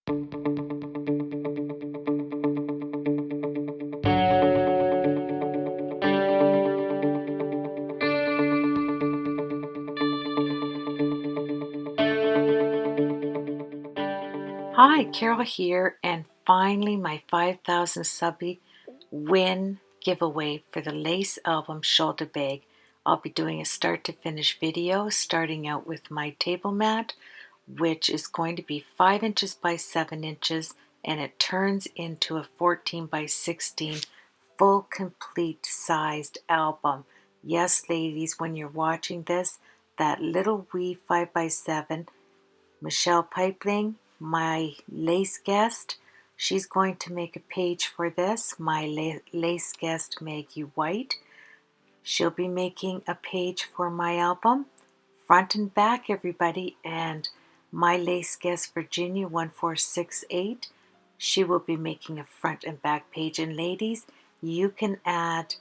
Hi, Carol here, and finally my 5,000 subby win giveaway for the Lace album shoulder bag. I'll be doing a start to finish video starting out with my table mat, which is going to be 5 inches by 7 inches, and it turns into a 14 by 16 full complete sized album. Yes, ladies, when you're watching this, that little wee 5 by 7 Michelle Pipeling, my lace guest, she's going to make a page for this. My lace guest, Maggie White, she'll be making a page for my album, front and back, everybody. And my lace guest, Virginia 1468, she will be making a front and back page. And ladies, you can add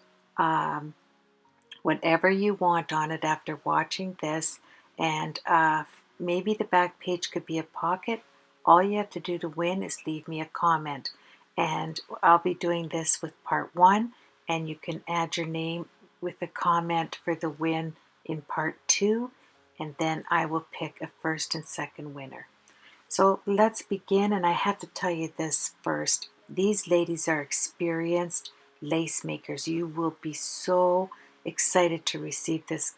whatever you want on it after watching this, and maybe the back page could be a pocket. All you have to do to win is leave me a comment, and I'll be doing this with part 1, and you can add your name with a comment for the win in part 2, and then I will pick a first and second winner. So let's begin, and I have to tell you this first. These ladies are experienced lace makers. You will be so excited to receive this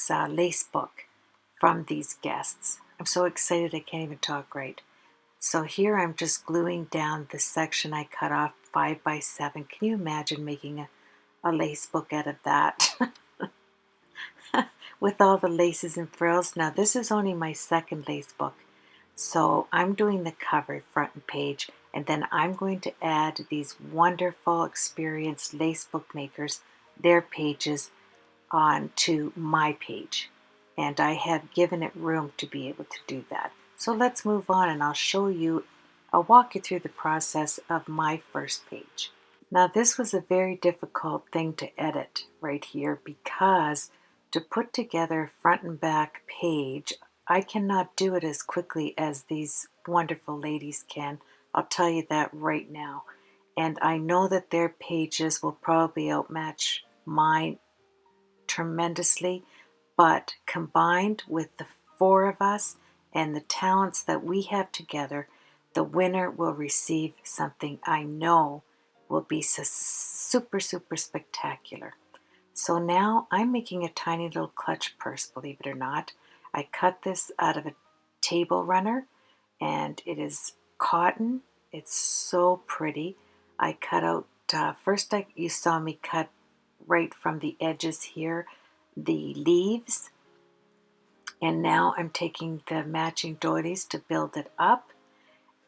lace book from these guests. I'm so excited I can't even talk right. So here I'm just gluing down the section I cut off 5 by 7. Can you imagine making a lace book out of that? With all the laces and frills. Now this is only my second lace book. So I'm doing the cover, front and page, and then I'm going to add these wonderful experienced lace book makers, their pages, onto my page. And I have given it room to be able to do that. So let's move on, and I'll walk you through the process of my first page. Now this was a very difficult thing to edit right here, because to put together a front and back page, I cannot do it as quickly as these wonderful ladies can. I'll tell you that right now. And I know that their pages will probably outmatch mine tremendously, but combined with the 4 of us and the talents that we have together, the winner will receive something I know will be super, super spectacular. So now I'm making a tiny little clutch purse, believe it or not. I cut this out of a table runner, and it is cotton. It's so pretty. I cut out, you saw me cut right from the edges here, the leaves. And now I'm taking the matching doilies to build it up.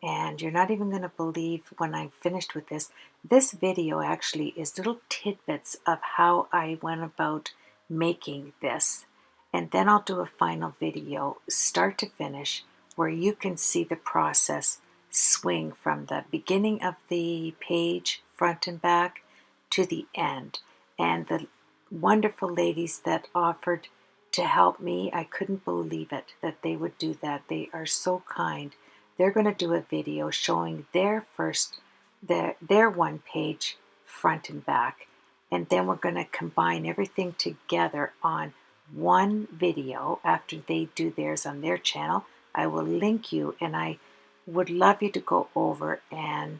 And you're not even going to believe when I'm finished with this. This video actually is little tidbits of how I went about making this. And then I'll do a final video, start to finish, where you can see the process swing from the beginning of the page, front and back, to the end. And the wonderful ladies that offered to help me, I couldn't believe it that they would do that. They are so kind. They're going to do a video showing their one page front and back, and then we're going to combine everything together on one video after they do theirs on their channel. I will link you, and I would love you to go over and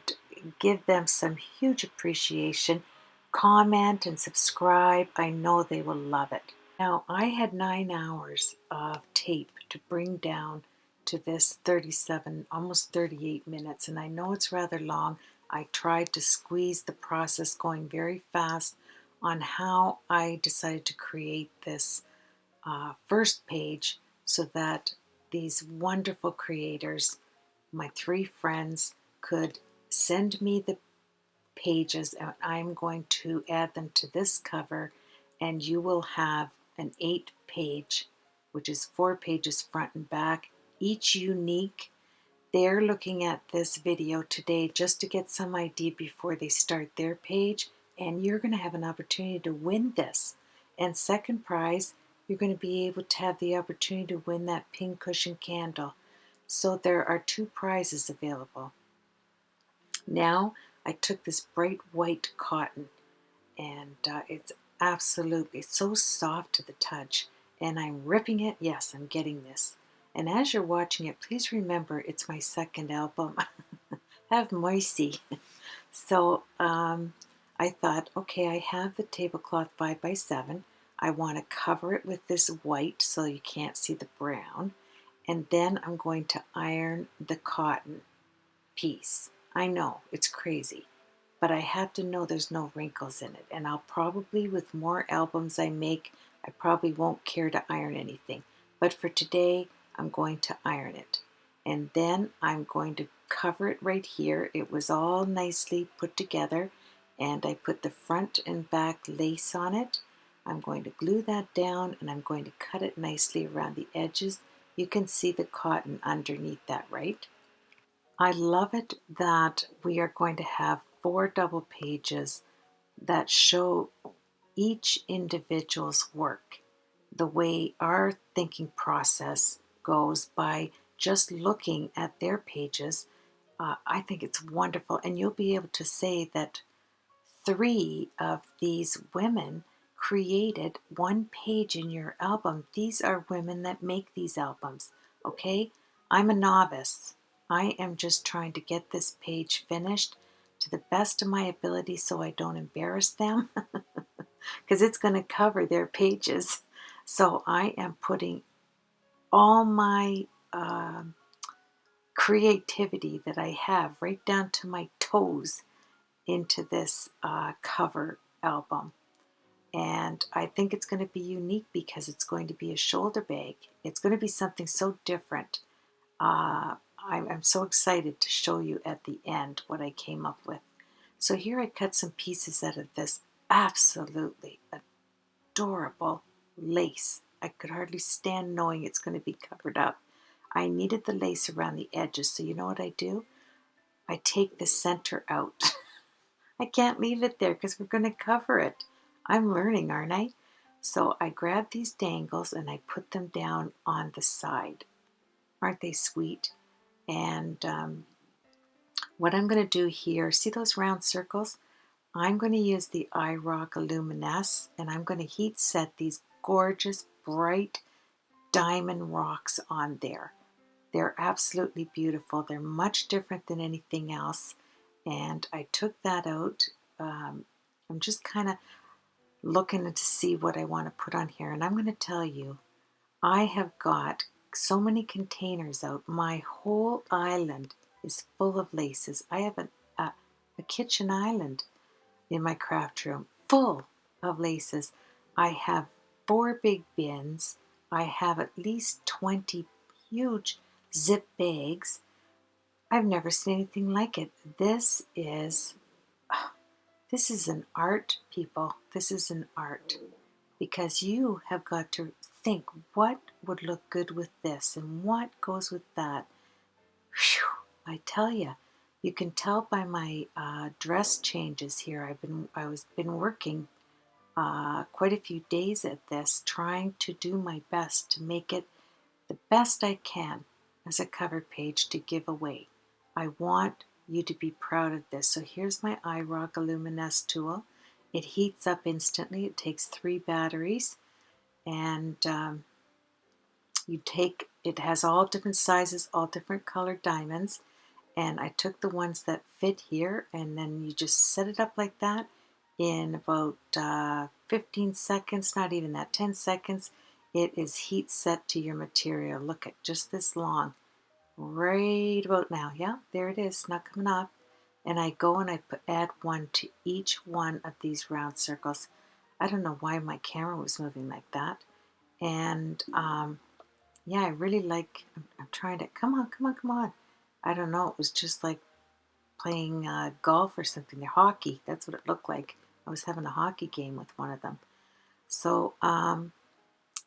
give them some huge appreciation. Comment and subscribe. I know they will love it. Now, I had 9 hours of tape to bring down to this 37, almost 38 minutes, and I know it's rather long. I tried to squeeze the process going very fast on how I decided to create this first page, so that these wonderful creators, my 3 friends, could send me the pages, and I'm going to add them to this cover, and you will have an 8-page, which is 4 pages front and back, each unique. They're looking at this video today just to get some idea before they start their page, and you're going to have an opportunity to win this. And second prize, you're going to be able to have the opportunity to win that pin cushion candle. So there are 2 prizes available. Now I took this bright white cotton, and it's absolutely so soft to the touch, and I'm ripping it. Yes, I'm getting this. And as you're watching it, please remember it's my second album. Have mercy. So I thought, okay, I have the tablecloth 5x7. I want to cover it with this white so you can't see the brown. And then I'm going to iron the cotton piece. I know, it's crazy, but I have to know there's no wrinkles in it. And I'll probably, with more albums I make, I probably won't care to iron anything. But for today, I'm going to iron it. And then I'm going to cover it right here. It was all nicely put together, and I put the front and back lace on it. I'm going to glue that down, and I'm going to cut it nicely around the edges. You can see the cotton underneath that, right? I love it that we are going to have 4 double pages that show each individual's work, the way our thinking process goes by just looking at their pages. I think it's wonderful, and you'll be able to say that 3 of these women created 1 page in your album. These are women that make these albums, okay? I'm a novice. I am just trying to get this page finished to the best of my ability so I don't embarrass them, because it's going to cover their pages. So I am putting all my creativity that I have, right down to my toes, into this cover album. And I think it's going to be unique because it's going to be a shoulder bag. It's going to be something so different. I'm so excited to show you at the end what I came up with. So here I cut some pieces out of this absolutely adorable lace. I could hardly stand knowing it's going to be covered up. I needed the lace around the edges, so you know what I do? I take the center out. I can't leave it there because we're going to cover it. I'm learning, aren't I? So I grab these dangles and I put them down on the side. Aren't they sweet? And what I'm going to do here, see those round circles? I'm going to use the iRock Illuminesse, and I'm going to heat set these gorgeous bright diamond rocks on there. They're absolutely beautiful. They're much different than anything else. And I took that out. I'm just kind of looking to see what I want to put on here. And I'm going to tell you, I have got so many containers out. My whole island is full of laces. I have a kitchen island in my craft room full of laces. I have 4 big bins. I have at least 20 huge zip bags. I've never seen anything like it. This is an art, people. This is an art. Because you have got to think what would look good with this and what goes with that. Whew, I tell you, you can tell by my dress changes here. I was been working quite a few days at this, trying to do my best to make it the best I can as a cover page to give away. I want you to be proud of this. So here's my iRock Illuminesse tool. It heats up instantly. It takes 3 batteries, and it has all different sizes, all different colored diamonds, and I took the ones that fit here, and then you just set it up like that in about 15 seconds, not even that, 10 seconds. It is heat set to your material. Look at just this long, right about now. Yeah, there it is, not coming off. And I go and add 1 to each one of these round circles. I don't know why my camera was moving like that. And yeah, I really like, I'm trying to, come on, come on, come on. I don't know, it was just like playing golf or something, or hockey. That's what it looked like. I was having a hockey game with one of them. So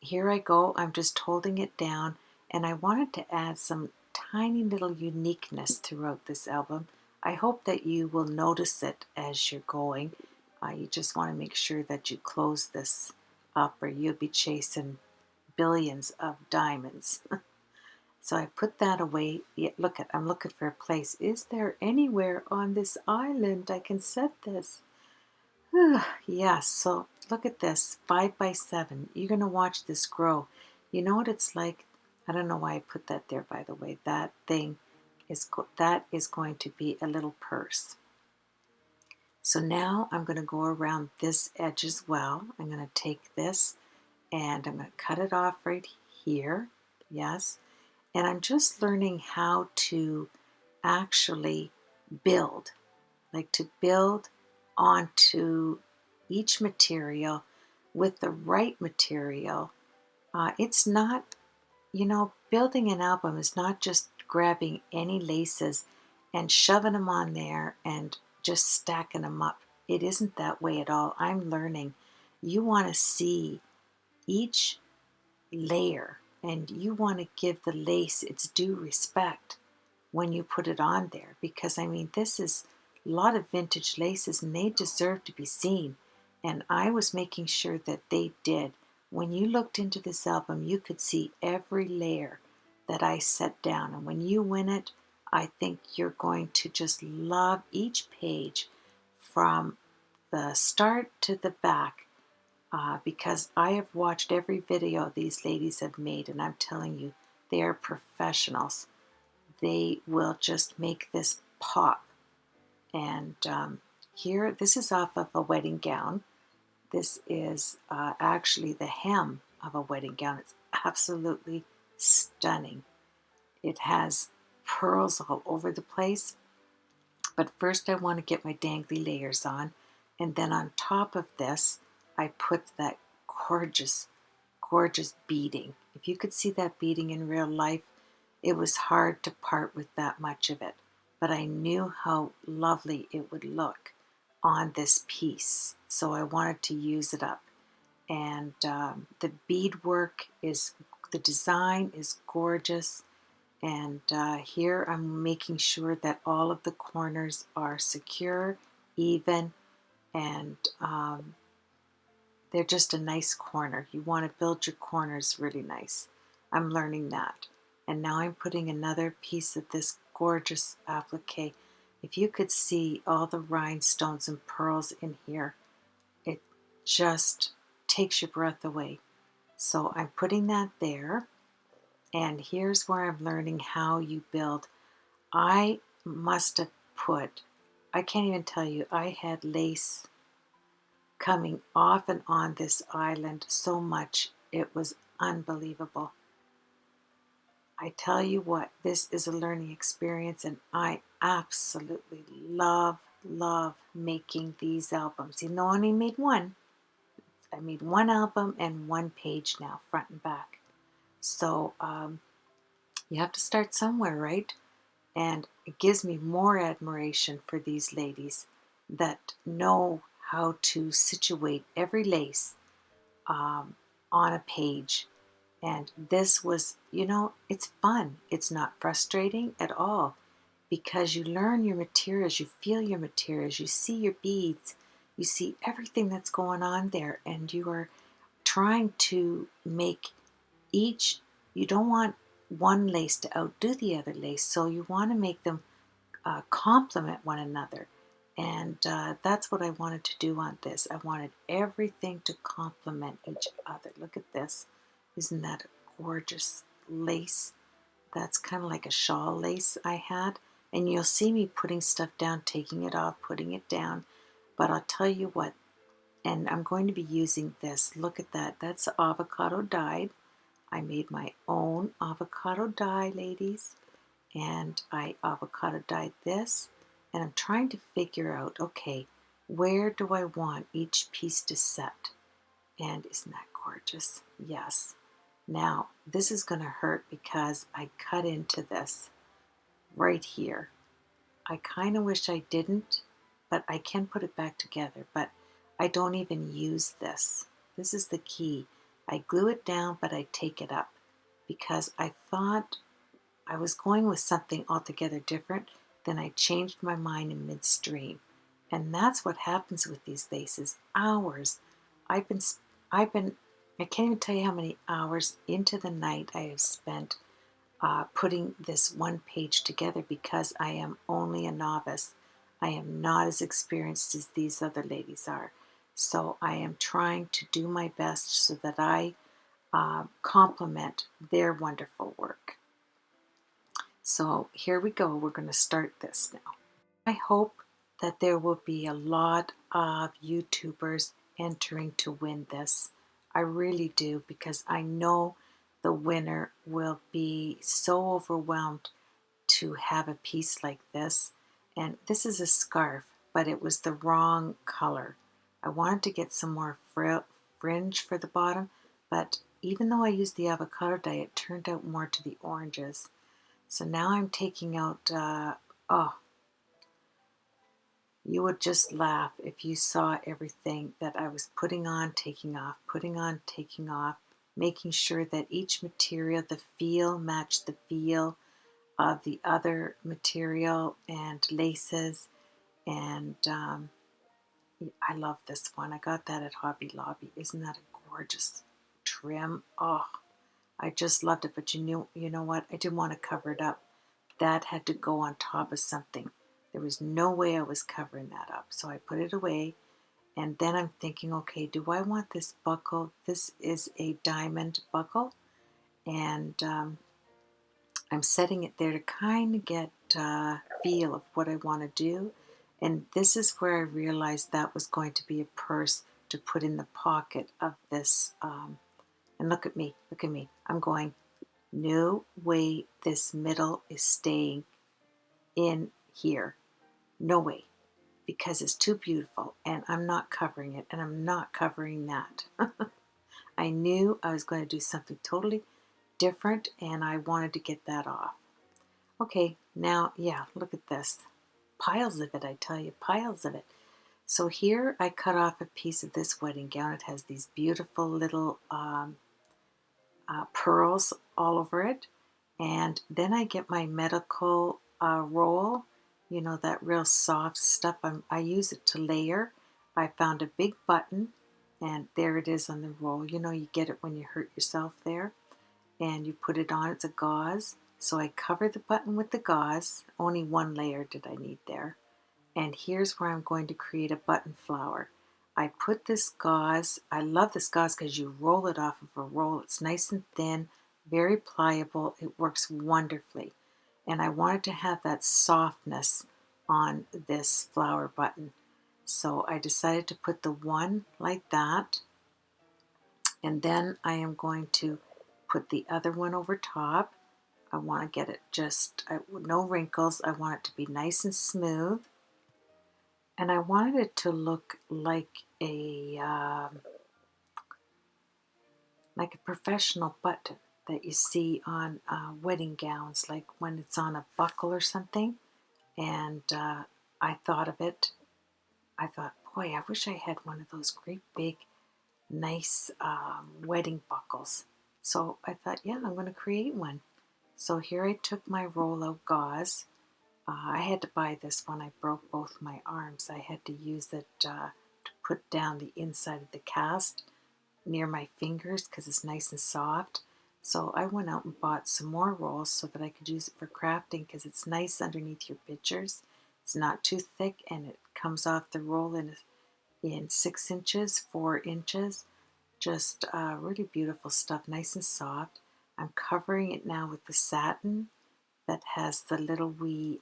here I go. I'm just holding it down, and I wanted to add some tiny little uniqueness throughout this album. I hope that you will notice it as you're going. You just want to make sure that you close this up, or you'll be chasing billions of diamonds. So I put that away. Yeah, I'm looking for a place. Is there anywhere on this island I can set this? Yes, so look at this, 5 by 7. You're going to watch this grow. You know what it's like? I don't know why I put that there, by the way. That thing that is going to be a little purse. So now I'm going to go around this edge as well. I'm going to take this and I'm going to cut it off right here. Yes. And I'm just learning how to actually build, like to build onto each material with the right material. It's not, building an album is not just grabbing any laces and shoving them on there and just stacking them up. It isn't that way at all. I'm learning. You want to see each layer and you want to give the lace its due respect when you put it on there, because I mean, this is a lot of vintage laces and they deserve to be seen, and I was making sure that they did. When you looked into this album, you could see every layer that I set down, and when you win it, I think you're going to just love each page from the start to the back, because I have watched every video these ladies have made, and I'm telling you, they are professionals. They will just make this pop. And here, this is off of a wedding gown. This is actually the hem of a wedding gown. It's absolutely stunning. It has pearls all over the place. But first I want to get my dangly layers on. And then on top of this, I put that gorgeous, gorgeous beading. If you could see that beading in real life, it was hard to part with that much of it. But I knew how lovely it would look on this piece. So I wanted to use it up. And the beadwork the design is gorgeous. And here I'm making sure that all of the corners are secure, even, and they're just a nice corner. You want to build your corners really nice. I'm learning that. And now I'm putting another piece of this gorgeous applique. If you could see all the rhinestones and pearls in here, it just takes your breath away. So I'm putting that there. And here's where I'm learning how you build. I must have I can't even tell you, I had lace coming off and on this island so much. It was unbelievable. I tell you what, this is a learning experience, and I absolutely love making these albums. Even though I only made one, I made one album and one page now, front and back. So you have to start somewhere, right? And it gives me more admiration for these ladies that know how to situate every lace on a page. And this was, it's fun. It's not frustrating at all, because you learn your materials, you feel your materials, you see your beads, you see everything that's going on there, and you are trying to make each, you don't want one lace to outdo the other lace, so you want to make them complement one another. And that's what I wanted to do on this. I wanted everything to complement each other. Look at this. Isn't that a gorgeous lace? That's kind of like a shawl lace I had. And you'll see me putting stuff down, taking it off, putting it down. But I'll tell you what, and I'm going to be using this. Look at that. That's avocado dyed. I made my own avocado dye, ladies. And I avocado dyed this. And I'm trying to figure out, okay, where do I want each piece to set? And isn't that gorgeous? Yes. Now, this is going to hurt because I cut into this right here. I kind of wish I didn't, but I can put it back together. But I don't even use this. This is the key. I glue it down, but I take it up because I thought I was going with something altogether different. Then I changed my mind in midstream. And that's what happens with these laces. Hours. I've been, I can't even tell you how many hours into the night I have spent putting this one page together because I am only a novice. I am not as experienced as these other ladies are. So I am trying to do my best so that I complement their wonderful work. So here we go. We're going to start this now. I hope that there will be a lot of YouTubers entering to win this. I really do, because I know the winner will be so overwhelmed to have a piece like this. And this is a scarf, but it was the wrong color. I wanted to get some more fringe for the bottom, but even though I used the avocado dye, it turned out more to the oranges. So now I'm taking out, oh, you would just laugh if you saw everything that I was putting on, taking off, putting on, taking off, making sure that each material, the feel matched the feel of the other material and laces. And I love this one. I got that at Hobby Lobby. Isn't that a gorgeous trim? Oh, I just loved it. But you know what? I didn't want to cover it up. That had to go on top of something. There was no way I was covering that up. So I put it away. And then I'm thinking, okay, do I want this buckle? This is a diamond buckle. And I'm setting it there to kind of get a feel of what I want to do. And this is where I realized that was going to be a purse to put in the pocket of this. And look at me, look at me. I'm going, no way this middle is staying in here. No way, because it's too beautiful and I'm not covering it, and I'm not covering that. I knew I was going to do something totally different and I wanted to get that off. Okay, now, yeah, look at this. Piles of it, I tell you, piles of it. So here I cut off a piece of this wedding gown. It has these beautiful little pearls all over it. And then I get my medical roll, you know, that real soft stuff. I use it to layer. I found a big button, and there it is on the roll. You know, you get it when you hurt yourself there. And you put it on. It's a gauze. So I cover the button with the gauze. Only one layer did I need there. And here's where I'm going to create a button flower. I put this gauze, I love this gauze because you roll it off of a roll. It's nice and thin, very pliable. It works wonderfully. And I wanted to have that softness on this flower button. So I decided to put the one like that. And then I am going to put the other one over top. I want to get it just, no wrinkles. I want it to be nice and smooth. And I wanted it to look like a professional button that you see on wedding gowns, like when it's on a buckle or something. And I thought of it. I thought, boy, I wish I had one of those great big, nice wedding buckles. So I thought, yeah, I'm going to create one. So here I took my roll-out gauze. I had to buy this when I broke both my arms. I had to use it to put down the inside of the cast near my fingers because it's nice and soft. So I went out and bought some more rolls so that I could use it for crafting because it's nice underneath your pictures. It's not too thick and it comes off the roll in 6 inches, 4 inches. Just really beautiful stuff, nice and soft. I'm covering it now with the satin that has the little wee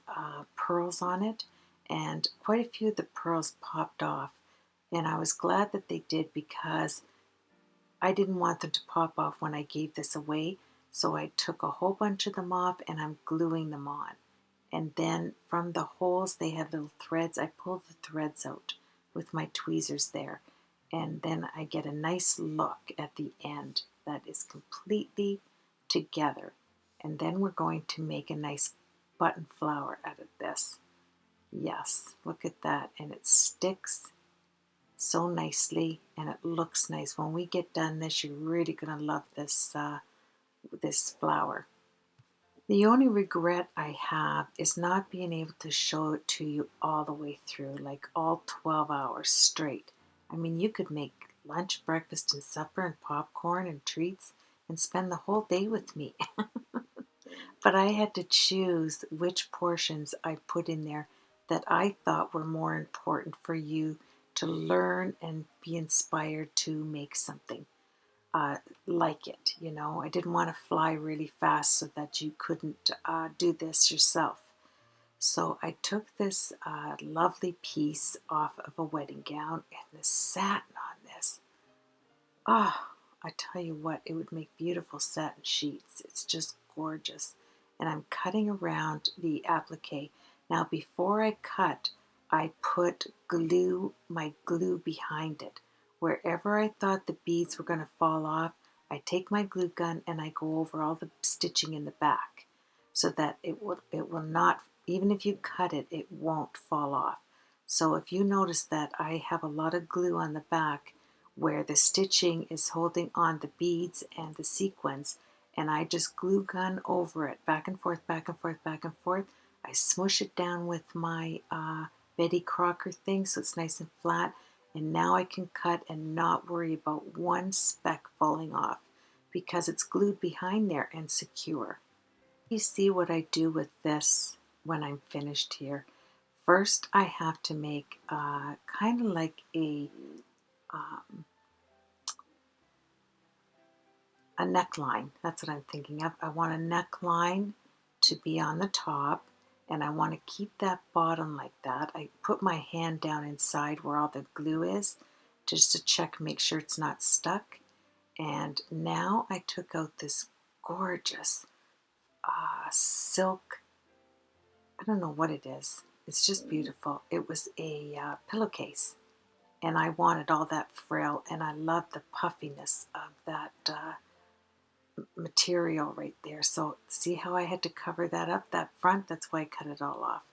pearls on it, and quite a few of the pearls popped off, and I was glad that they did because I didn't want them to pop off when I gave this away. So I took a whole bunch of them off and I'm gluing them on. And then from the holes they have little threads. I pull the threads out with my tweezers there, and then I get a nice look at the end that is completely together. And then we're going to make a nice button flower out of this. Yes, look at that. And it sticks so nicely and it looks nice. When we get done this, you're really going to love this flower. The only regret I have is not being able to show it to you all the way through, like all 12 hours straight. I mean, you could make lunch, breakfast, and supper, and popcorn and treats, and spend the whole day with me. But I had to choose which portions I put in there that I thought were more important for you to learn and be inspired to make something like it. You know, I didn't want to fly really fast so that you couldn't do this yourself. So I took this lovely piece off of a wedding gown, and the satin on this, ah, I tell you what, it would make beautiful satin sheets. It's just gorgeous. And I'm cutting around the applique. Now before I cut, I put glue, my glue behind it. Wherever I thought the beads were going to fall off, I take my glue gun and I go over all the stitching in the back so that it will not, even if you cut it, it won't fall off. So if you notice that I have a lot of glue on the back where the stitching is holding on the beads and the sequins, and I just glue gun over it, back and forth, back and forth, back and forth. I smush it down with my Betty Crocker thing so it's nice and flat, and now I can cut and not worry about one speck falling off because it's glued behind there and secure. You see what I do with this when I'm finished here. First, I have to make kind of like um, a neckline. That's what I'm thinking of. I want a neckline to be on the top, and I want to keep that bottom like that. I put my hand down inside where all the glue is just to check, make sure it's not stuck. And now I took out this gorgeous silk, I don't know what it is. It's just beautiful. It was a pillowcase, and I wanted all that frill, and I love the puffiness of that material right there. So see how I had to cover that up, that front? That's why I cut it all off.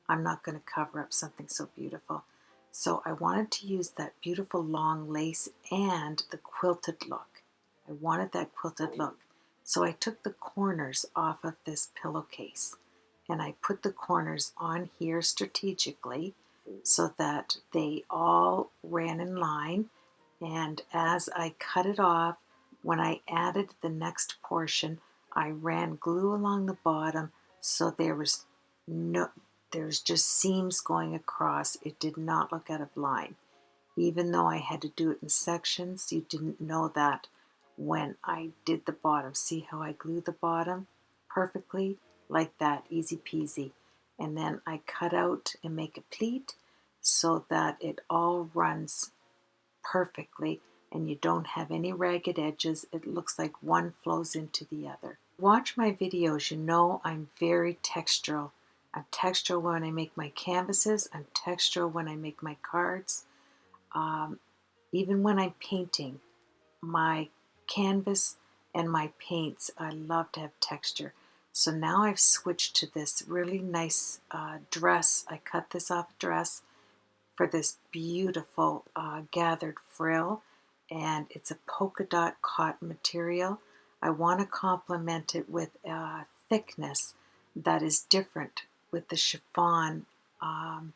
I'm not going to cover up something so beautiful. So I wanted to use that beautiful long lace and the quilted look. I wanted that quilted look. So I took the corners off of this pillowcase and I put the corners on here strategically so that they all ran in line. And as I cut it off, when I added the next portion, I ran glue along the bottom so there's just seams going across. It did not look out of line. Even though I had to do it in sections, you didn't know that when I did the bottom. See how I glue the bottom perfectly? Like that, easy peasy. And then I cut out and make a pleat so that it all runs perfectly and you don't have any ragged edges. It looks like one flows into the other. Watch my videos, you know I'm very textural. I'm textural when I make my canvases. I'm textural when I make my cards. Even when I'm painting, my canvas and my paints, I love to have texture. So now I've switched to this really nice dress. I cut this off a dress for this beautiful gathered frill, and it's a polka dot cotton material. I want to complement it with a thickness that is different with the chiffon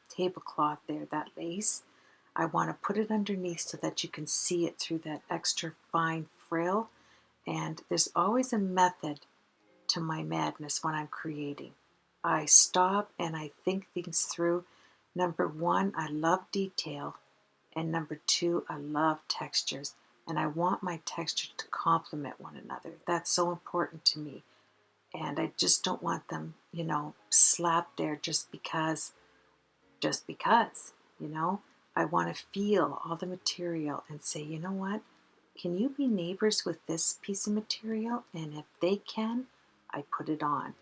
tablecloth there, that lace. I want to put it underneath so that you can see it through that extra fine frill. And there's always a method to my madness when I'm creating. I stop and I think things through. Number one, I love detail. And number two, I love textures. And I want my textures to complement one another. That's so important to me. And I just don't want them, slapped there just because, you know. I want to feel all the material and say, you know what? Can you be neighbors with this piece of material? And if they can, I put it on.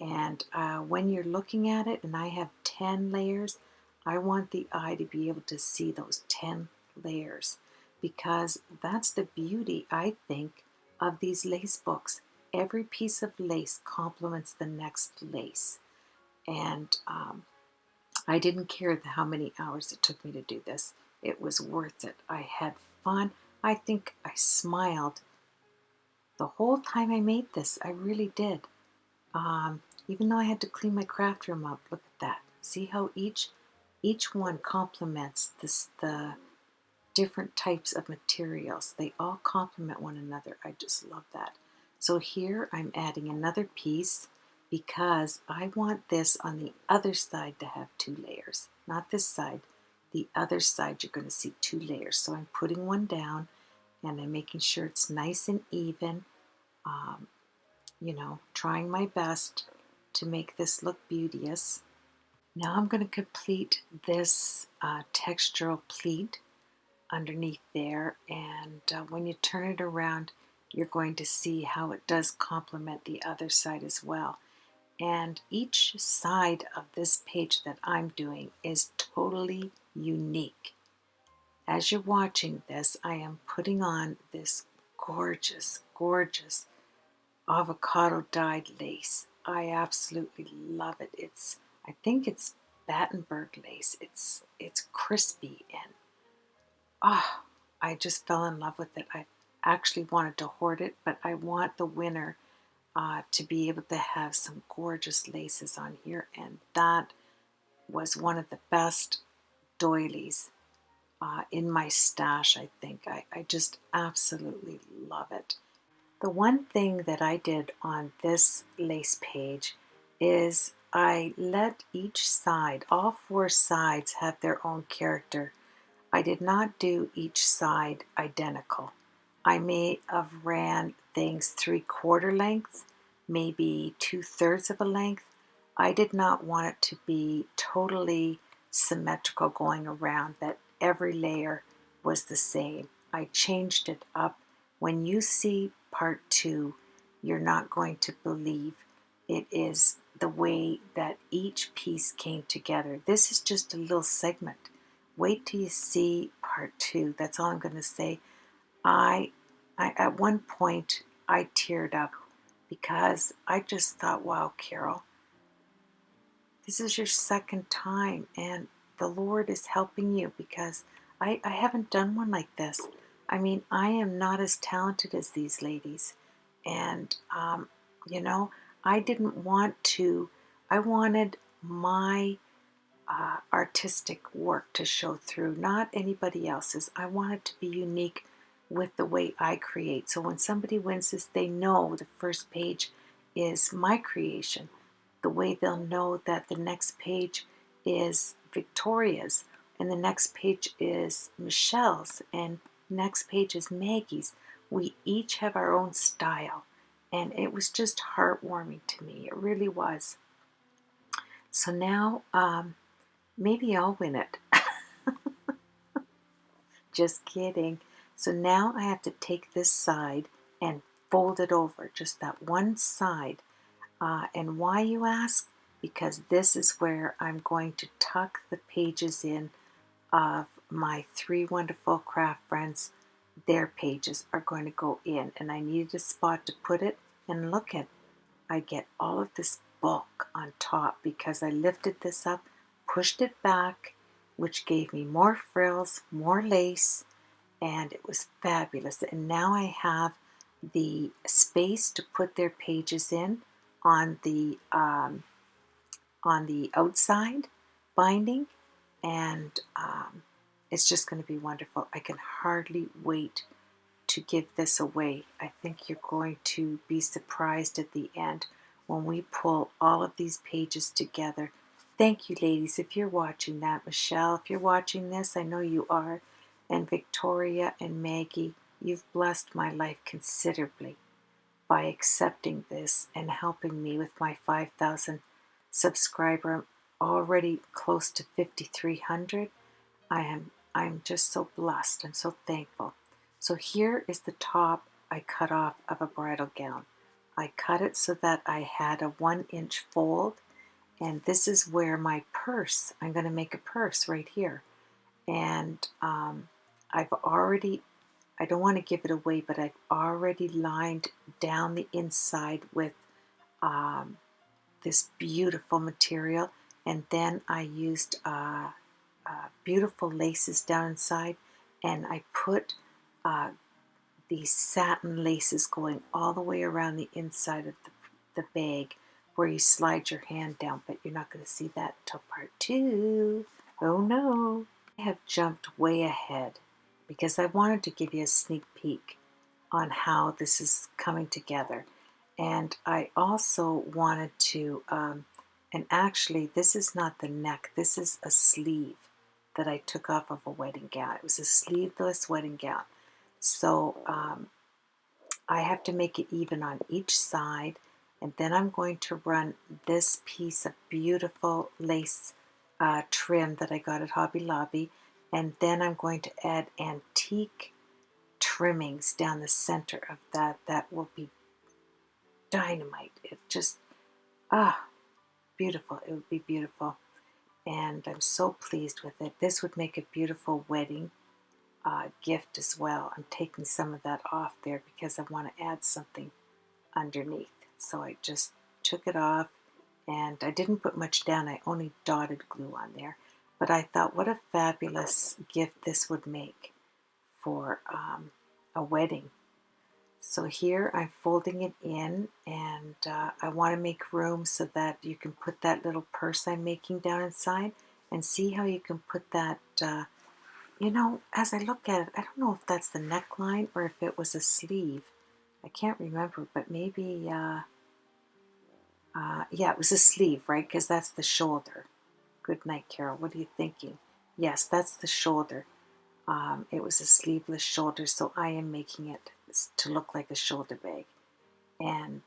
And when you're looking at it, and I have 10 layers, I want the eye to be able to see those 10 layers because that's the beauty, I think, of these lace books. Every piece of lace complements the next lace. And I didn't care how many hours it took me to do this. It was worth it. I had fun. I think I smiled the whole time I made this. I really did. Even though I had to clean my craft room up, look at that. See how each one complements the different types of materials. They all complement one another. I just love that. So here I'm adding another piece because I want this on the other side to have 2 layers, not this side. The other side you're going to see 2 layers. So I'm putting one down and I'm making sure it's nice and even, you know, trying my best to make this look beauteous. Now I'm going to complete this textural pleat underneath there, and when you turn it around you're going to see how it does complement the other side as well. And each side of this page that I'm doing is totally unique. As you're watching this, I am putting on this gorgeous, gorgeous avocado dyed lace. I absolutely love it. I think it's Battenberg lace. It's crispy and I just fell in love with it. I actually wanted to hoard it, but I want the winner to be able to have some gorgeous laces on here, and that was one of the best doilies in my stash, I think. I just absolutely love it. The one thing that I did on this lace page is I let each side, all 4 sides, have their own character. I did not do each side identical. I may have ran things 3/4 length, maybe 2/3 of a length. I did not want it to be totally symmetrical going around, that every layer was the same. I changed it up. When you see part 2, you're not going to believe it is the way that each piece came together. This is just a little segment. Wait till you see part 2. That's all I'm going to say. I at one point I teared up because I just thought, wow, Carol, this is your second time and the Lord is helping you, because I haven't done one like this. I mean, I am not as talented as these ladies. And, you know, I didn't want to, I wanted my artistic work to show through, not anybody else's. I want it to be unique with the way I create. So when somebody wins this, they know the first page is my creation. The way they'll know that the next page is Victoria's, and the next page is Michelle's, and next page is Maggie's. We each have our own style, and it was just heartwarming to me. It really was. So now, maybe I'll win it. Just kidding. So now I have to take this side and fold it over, just that one side. And why, you ask? Because this is where I'm going to tuck the pages in of my 3 wonderful craft friends. Their pages are going to go in, and I needed a spot to put it. And look at, I get all of this bulk on top because I lifted this up, pushed it back, which gave me more frills, more lace, and it was fabulous. And now I have the space to put their pages in on the outside binding, and it's just going to be wonderful. I can hardly wait to give this away. I think you're going to be surprised at the end when we pull all of these pages together. Thank you, ladies, if you're watching that. Michelle, if you're watching this, I know you are. And Victoria and Maggie, you've blessed my life considerably by accepting this and helping me with my 5,000 subscriber. I'm already close to 5,300. I'm just so blessed. I'm so thankful. So here is the top I cut off of a bridal gown. I cut it so that I had a 1-inch fold, and this is where my purse, I'm going to make a purse right here. And I've already, I don't want to give it away, but I've already lined down the inside with this beautiful material, and then I used beautiful laces down inside, and I put these satin laces going all the way around the inside of the bag where you slide your hand down, but you're not going to see that until part 2. Oh no. I have jumped way ahead because I wanted to give you a sneak peek on how this is coming together. And I also wanted to, and actually this is not the neck, this is a sleeve that I took off of a wedding gown. It was a sleeveless wedding gown. So I have to make it even on each side, and then I'm going to run this piece of beautiful lace trim that I got at Hobby Lobby, and then I'm going to add antique trimmings down the center of that. That will be dynamite. It just, beautiful. It would be beautiful, and I'm so pleased with it. This would make a beautiful wedding gift as well. I'm taking some of that off there because I want to add something underneath. So I just took it off, and I didn't put much down. I only dotted glue on there. But I thought what a fabulous gift this would make for a wedding. So here I'm folding it in, and I want to make room so that you can put that little purse I'm making down inside, and see how you can put that, you know, as I look at it, I don't know if that's the neckline or if it was a sleeve. I can't remember, but maybe, yeah, it was a sleeve, right? Because that's the shoulder. Good night, Carol. What are you thinking? Yes, that's the shoulder. It was a sleeveless shoulder, so I am making it to look like a shoulder bag. And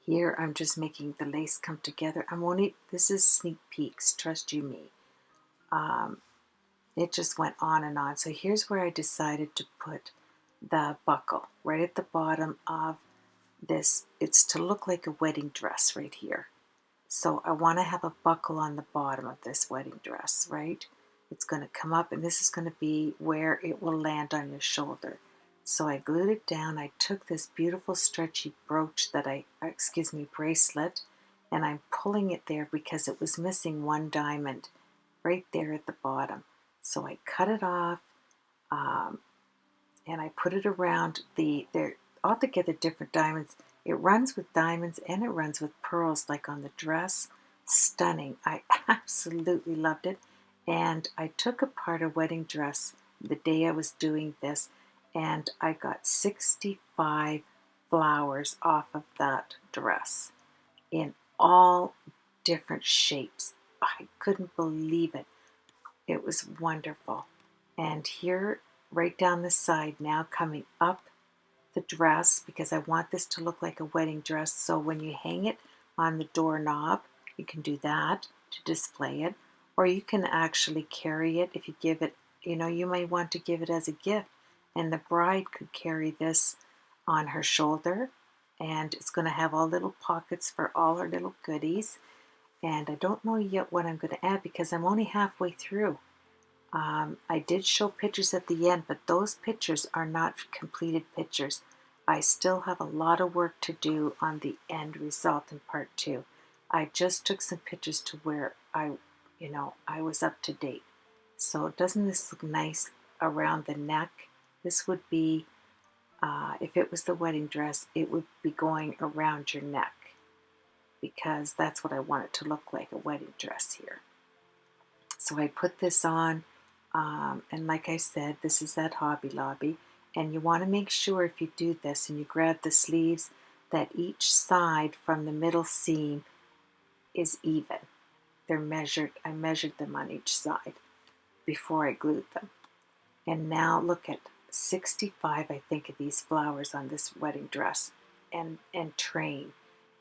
here I'm just making the lace come together. This is sneak peeks, trust you me. It just went on and on. So here's where I decided to put the buckle, right at the bottom of this. It's to look like a wedding dress right here. So I want to have a buckle on the bottom of this wedding dress, right? It's going to come up, and this is going to be where it will land on your shoulder. So I glued it down. I took this beautiful stretchy brooch bracelet, and I'm pulling it there because it was missing one diamond right there at the bottom. So I cut it off, and I put it around they're altogether different diamonds. It runs with diamonds and it runs with pearls like on the dress. Stunning. I absolutely loved it. And I took apart a wedding dress the day I was doing this, and I got 65 flowers off of that dress in all different shapes. I couldn't believe it. It was wonderful. And here, right down the side now, coming up the dress, because I want this to look like a wedding dress. So when you hang it on the doorknob, you can do that to display it. Or you can actually carry it if you give it, you know, you may want to give it as a gift. And the bride could carry this on her shoulder. And it's going to have all little pockets for all her little goodies. And I don't know yet what I'm going to add because I'm only halfway through. I did show pictures at the end, but those pictures are not completed pictures. I still have a lot of work to do on the end result in part 2. I just took some pictures to where I was up to date. So doesn't this look nice around the neck? This would be, if it was the wedding dress, it would be going around your neck, because that's what I want it to look like, a wedding dress here. So I put this on, and like I said, this is at Hobby Lobby, and you want to make sure if you do this and you grab the sleeves that each side from the middle seam is even. They're measured. I measured them on each side before I glued them. And now look at 65, I think, of these flowers on this wedding dress and train.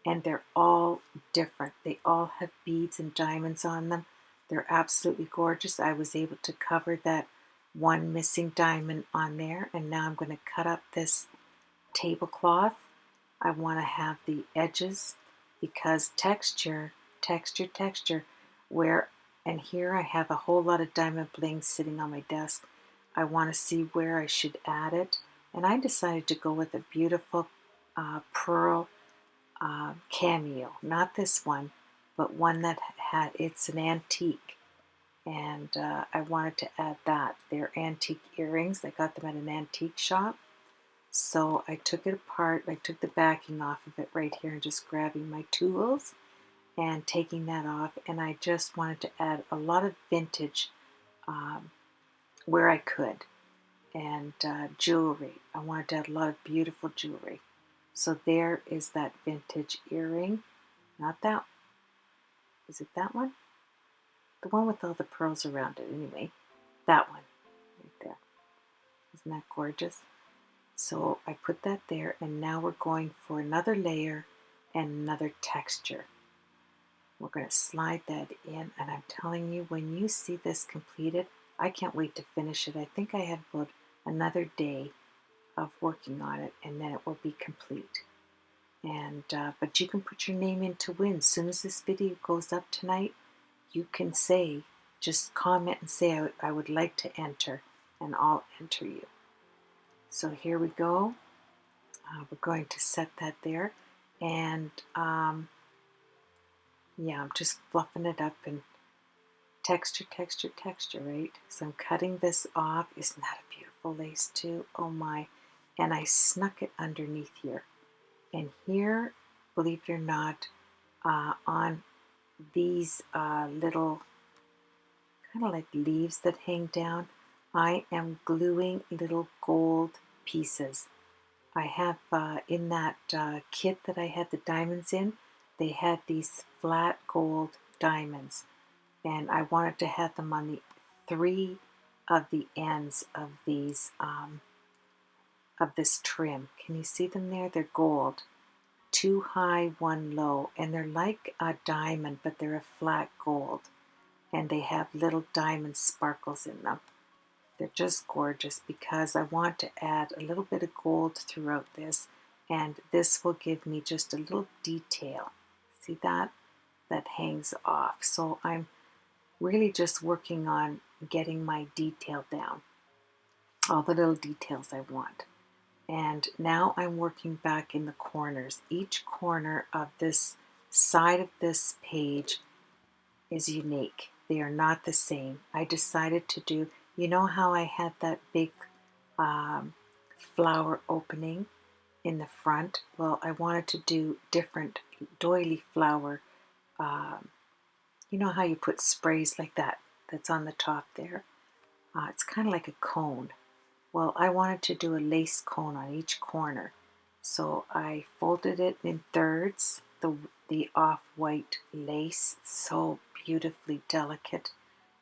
And they're all different. They all have beads and diamonds on them. They're absolutely gorgeous. I was able to cover that one missing diamond on there. And now I'm going to cut up this tablecloth. I want to have the edges, because texture, where, and here I have a whole lot of diamond bling sitting on my desk. I want to see where I should add it. And I decided to go with a beautiful pearl cameo. Not this one, but one that it's an antique. And I wanted to add that. They're antique earrings. I got them at an antique shop. So I took it apart. I took the backing off of it right here and just grabbing my tools and taking that off. And I just wanted to add a lot of vintage where I could. and jewelry. I wanted to add a lot of beautiful jewelry. So there is that vintage earring. Not that, is it that one? The one with all the pearls around it anyway. That one, right there. Isn't that gorgeous? So I put that there, and now we're going for another layer and another texture. We're going to slide that in, and I'm telling you, when you see this completed, I can't wait to finish it. I think I have about another day of working on it, and then it will be complete. And but you can put your name in to win. As soon as this video goes up tonight, you can say, just comment and say I would like to enter, and I'll enter you. So here we go. We're going to set that there, and yeah, I'm just fluffing it up and texture, texture, texture, right? So I'm cutting this off. Isn't that a beautiful lace too? Oh my. And I snuck it underneath here. And here, believe it or not, on these little kind of like leaves that hang down, I am gluing little gold pieces. I have in that kit that I had the diamonds in, they had these flat gold diamonds, and I wanted to have them on the 3 of the ends of these of this trim. Can you see them there? They're gold. 2 high, 1 low, and they're like a diamond, but they're a flat gold, and they have little diamond sparkles in them. They're just gorgeous because I want to add a little bit of gold throughout this, and this will give me just a little detail. See that? That hangs off. So I'm really just working on getting my detail down, all the little details I want. And now I'm working back in the corners. Each corner of this side of this page is unique. They are not the same. I decided to do, you know how I had that big flower opening in the front? Well, I wanted to do different doily flower. You know how you put sprays like that, that's on the top there? It's kind of like a cone. Well, I wanted to do a lace cone on each corner. So I folded it in thirds, the off-white lace, so beautifully delicate.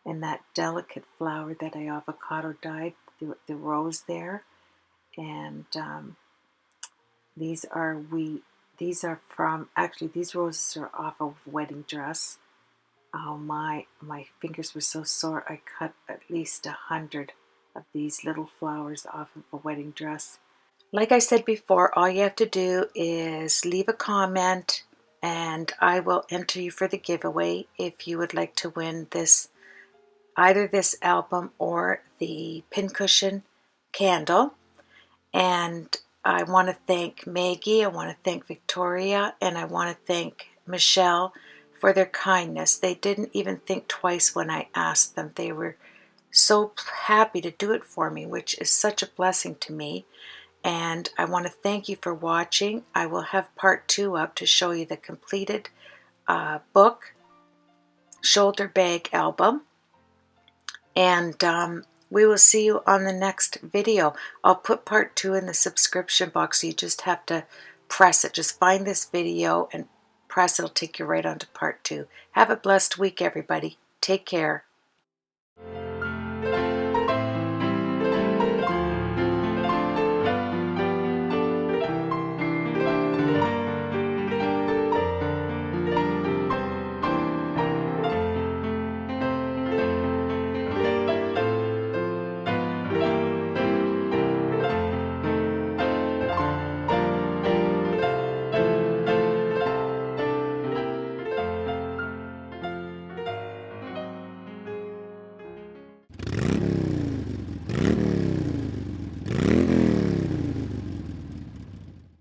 And that delicate flower that I avocado dyed, the rose there. And these are from, actually these roses are off a wedding dress. Oh my fingers were so sore, I cut at least 100 of these little flowers off of a wedding dress. Like I said before, all you have to do is leave a comment and I will enter you for the giveaway if you would like to win this, either this album or the pincushion candle. And I want to thank Maggie, I want to thank Victoria, and I want to thank Michelle for their kindness. They didn't even think twice when I asked them. They were so happy to do it for me, which is such a blessing to me. And I want to thank you for watching. I will have part 2 up to show you the completed book, shoulder bag album. And we will see you on the next video. I'll put part 2 in the subscription box, so you just have to press it. Just find this video and press it. It'll take you right on to part 2. Have a blessed week, everybody. Take care.